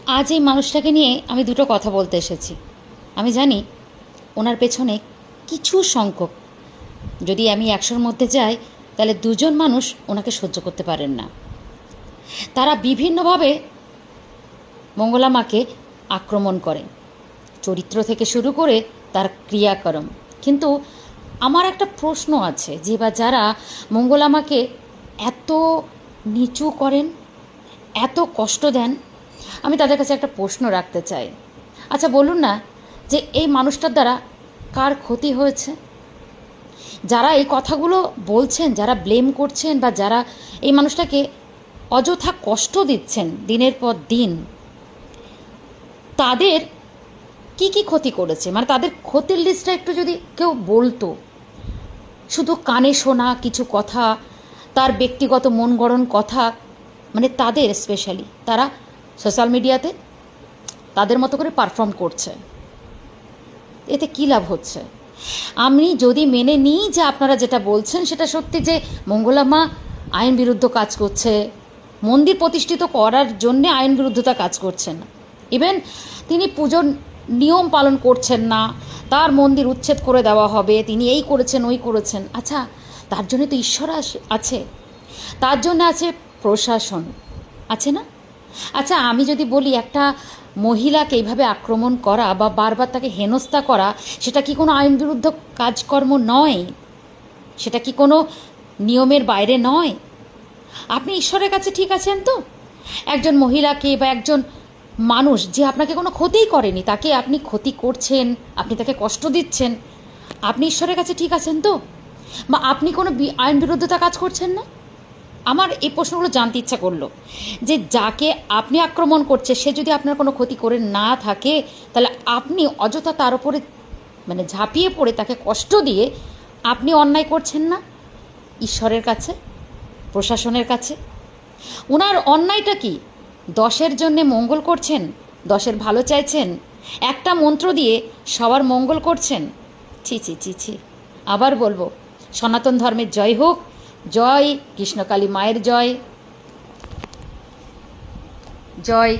আজ এই মানুষটাকে নিয়ে আমি দুটো কথা বলতে এসেছি। আমি জানি ওনার পেছনে কিছু সংখ্যক, যদি আমি 100-র মধ্যে যাই তাহলে 2জন মানুষ ওনাকে সহ্য করতে পারেন না। তারা বিভিন্নভাবে মঙ্গলা মাকে আক্রমণ করে, চরিত্র থেকে শুরু করে তার ক্রিয়াকর্ম। কিন্তু আমার একটা প্রশ্ন আছে, যে বা যারা মঙ্গলা মাকে এত নিচু করেন, এত কষ্ট দেন, আমি তাদের কাছে একটা প্রশ্ন রাখতে চাই। আচ্ছা বলুন না, যে এই মানুষটার দ্বারা কার ক্ষতি হয়েছে? যারা এই কথাগুলো বলছেন, যারা ব্লেম করছেন, বা যারা এই মানুষটাকে অযথা কষ্ট দিচ্ছেন দিনের পর দিন, তাদের কি কি ক্ষতি করেছে? মানে তাদের ক্ষতির লিস্টটা একটু যদি কেউ বলতো। শুধু কানে শোনা কিছু কথা, তার ব্যক্তিগত মন গড়ন কথা, মানে তাদের স্পেশালি তারা সোশ্যাল মিডিয়াতে তাদের মতো করে পারফর্ম করছে। এতে কী লাভ হচ্ছে? আমি যদি মেনে নিই যে আপনারা যেটা বলছেন সেটা সত্যি, যে মঙ্গলা মা আইন বিরুদ্ধ কাজ করছে, মন্দির প্রতিষ্ঠিত করার জন্যে আইন বিরুদ্ধতা কাজ করছেন, ইভেন তিনি পুজোর নিয়ম পালন করছেন না, তার মন্দির উচ্ছেদ করে দেওয়া হবে, তিনি এই করেছেন ওই করেছেন। আচ্ছা, তার জন্য তো ঈশ্বর আছে, তার জন্য আছে প্রশাসন, আছে না? আচ্ছা, আমি যদি বলি একটা মহিলাকে এইভাবে আক্রমণ করা বা বারবার তাকে হেনস্থা করা, সেটা কি কোনো আইন বিরুদ্ধ কাজকর্ম নয়? সেটা কি কোনো নিয়মের বাইরে নয়? আপনি ঈশ্বরের কাছে ঠিক আছেন তো? একজন মহিলাকে বা একজন মানুষ যে আপনাকে কোনো ক্ষতিই করেনি, তাকে আপনি ক্ষতি করছেন, আপনি তাকে কষ্ট দিচ্ছেন, আপনি ঈশ্বরের কাছে ঠিক আছেন তো? বা আপনি কোনো আইন বিরুদ্ধতা কাজ করছেন না? আমার এই প্রশ্নগুলো জানতে ইচ্ছা করলো, যে যাকে আপনি আক্রমণ করছে সে যদি আপনার কোনো ক্ষতি করে না থাকে, তাহলে আপনি অযথা তার উপরে মানে ঝাঁপিয়ে পড়ে তাকে কষ্ট দিয়ে আপনি অন্যায় করছেন না ঈশ্বরের কাছে, প্রশাসনের কাছে? ওনার অন্যায়টা কি? 10-এর জন্যে মঙ্গল করছেন, 10-এর ভালো চাইছেন, একটা মন্ত্র দিয়ে সবার মঙ্গল করছেন। ছি ছি ছি ছি। আবার বলবো, সনাতন ধর্মের জয় হোক, জয় কৃষ্ণকালী মায়ের জয়, জয়